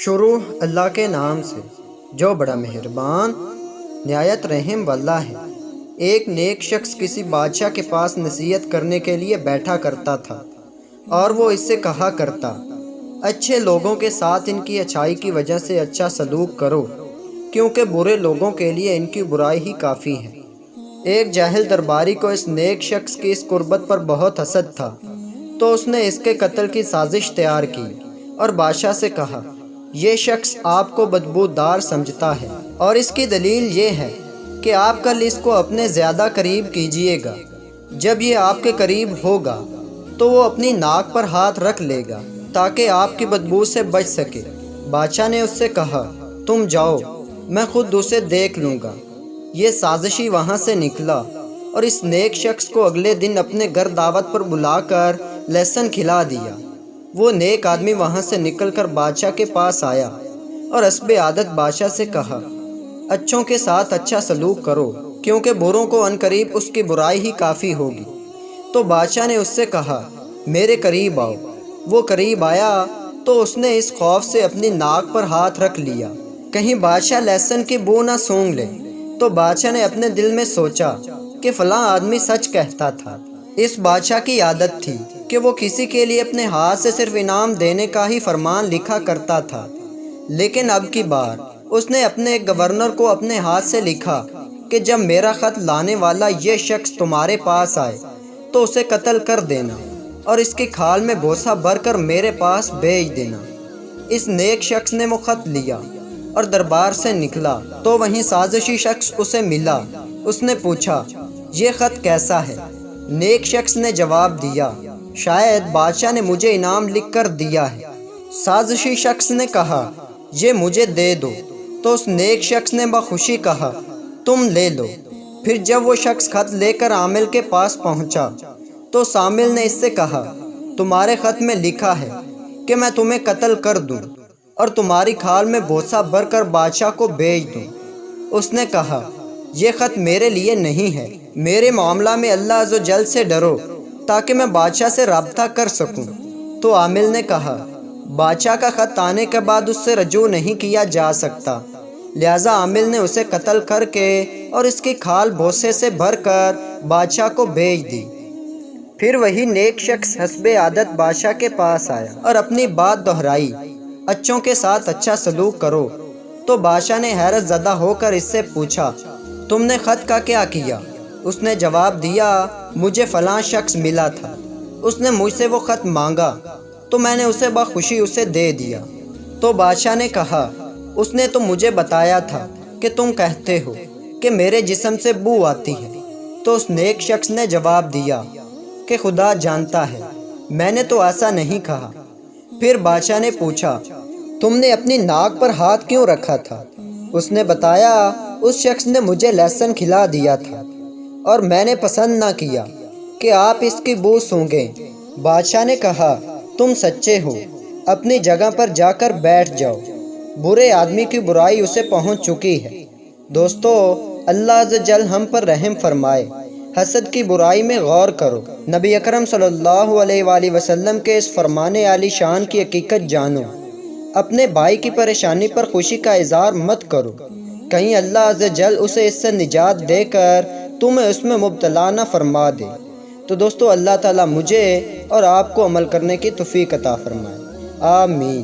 شروع اللہ کے نام سے جو بڑا مہربان نہایت رحم والا ہے۔ ایک نیک شخص کسی بادشاہ کے پاس نصیحت کرنے کے لیے بیٹھا کرتا تھا اور وہ اس سے کہا کرتا، اچھے لوگوں کے ساتھ ان کی اچھائی کی وجہ سے اچھا سلوک کرو، کیونکہ برے لوگوں کے لیے ان کی برائی ہی کافی ہے۔ ایک جاہل درباری کو اس نیک شخص کی اس قربت پر بہت حسد تھا، تو اس نے اس کے قتل کی سازش تیار کی اور بادشاہ سے کہا، یہ شخص آپ کو بدبودار سمجھتا ہے اور اس کی دلیل یہ ہے کہ آپ کل اس کو اپنے زیادہ قریب کیجئے گا۔ جب یہ آپ کے قریب ہوگا تو وہ اپنی ناک پر ہاتھ رکھ لے گا تاکہ آپ کی بدبو سے بچ سکے۔ بادشاہ نے اس سے کہا، تم جاؤ، میں خود اسے دیکھ لوں گا۔ یہ سازشی وہاں سے نکلا اور اس نیک شخص کو اگلے دن اپنے گھر دعوت پر بلا کر لہسن کھلا دیا۔ وہ نیک آدمی وہاں سے نکل کر بادشاہ کے پاس آیا اور حسب عادت بادشاہ سے کہا، اچھوں کے ساتھ اچھا سلوک کرو، کیونکہ بروں کو عنقریب اس کی برائی ہی کافی ہوگی۔ تو بادشاہ نے اس سے کہا، میرے قریب آؤ۔ وہ قریب آیا تو اس نے اس خوف سے اپنی ناک پر ہاتھ رکھ لیا کہیں بادشاہ لہسن کی بو نہ سونگھ لے۔ تو بادشاہ نے اپنے دل میں سوچا کہ فلاں آدمی سچ کہتا تھا۔ اس بادشاہ کی عادت تھی کہ وہ کسی کے لیے اپنے ہاتھ سے صرف انعام دینے کا ہی فرمان لکھا کرتا تھا، لیکن اب کی بار اس نے اپنے گورنر کو اپنے ہاتھ سے لکھا کہ جب میرا خط لانے والا یہ شخص تمہارے پاس آئے تو اسے قتل کر دینا اور اس کی کھال میں بوسہ بھر کر میرے پاس بھیج دینا۔ اس نیک شخص نے وہ خط لیا اور دربار سے نکلا تو وہیں سازشی شخص اسے ملا۔ اس نے پوچھا، یہ خط کیسا ہے؟ نیک شخص نے جواب دیا، شاید بادشاہ نے مجھے انعام لکھ کر دیا ہے۔ سازشی شخص نے کہا، یہ مجھے دے دو۔ تو اس نیک شخص نے بخوشی کہا، تم لے لو۔ پھر جب وہ شخص خط لے کر عامل کے پاس پہنچا تو عامل نے اس سے کہا، تمہارے خط میں لکھا ہے کہ میں تمہیں قتل کر دوں اور تمہاری کھال میں بوسہ بھر کر بادشاہ کو بھیج دوں۔ اس نے کہا، یہ خط میرے لیے نہیں ہے، میرے معاملہ میں اللہ عز و جل سے ڈرو تاکہ میں بادشاہ سے رابطہ کر سکوں۔ تو عامل نے کہا، بادشاہ کا خط آنے کے بعد اس سے رجوع نہیں کیا جا سکتا، لہٰذا عامل نے اسے قتل کر کے اور اس کی کھال بوسے سے بھر کر بادشاہ کو بھیج دی۔ پھر وہی نیک شخص حسب عادت بادشاہ کے پاس آیا اور اپنی بات دہرائی، اچھوں کے ساتھ اچھا سلوک کرو۔ تو بادشاہ نے حیرت زدہ ہو کر اس سے پوچھا، تم نے خط کا کیا کیا؟ اس نے جواب دیا، مجھے فلاں شخص ملا تھا، اس نے مجھ سے وہ خط مانگا تو میں نے اسے بخوشی اسے دے دیا۔ تو بادشاہ نے کہا، اس نے تو مجھے بتایا تھا کہ تم کہتے ہو کہ میرے جسم سے بو آتی ہے۔ تو اس نیک شخص نے جواب دیا کہ خدا جانتا ہے، میں نے تو ایسا نہیں کہا۔ پھر بادشاہ نے پوچھا، تم نے اپنی ناک پر ہاتھ کیوں رکھا تھا؟ اس نے بتایا، اس شخص نے مجھے لہسن کھلا دیا تھا اور میں نے پسند نہ کیا کہ آپ اس کی بو سونگھیں۔ بادشاہ نے کہا، تم سچے ہو، اپنی جگہ پر جا کر بیٹھ جاؤ، برے آدمی کی برائی اسے پہنچ چکی ہے۔ دوستو، اللہ عز و جل ہم پر رحم فرمائے۔ حسد کی برائی میں غور کرو۔ نبی اکرم صلی اللہ علیہ وآلہ وسلم کے اس فرمان عالی شان کی حقیقت جانو۔ اپنے بھائی کی پریشانی پر خوشی کا اظہار مت کرو، کہیں اللہ عز و جل اسے اس سے نجات دے کر تمہیں اس میں مبتلا نہ فرما دے۔ تو دوستو، اللہ تعالیٰ مجھے اور آپ کو عمل کرنے کی توفیق عطا فرمائے، آمین۔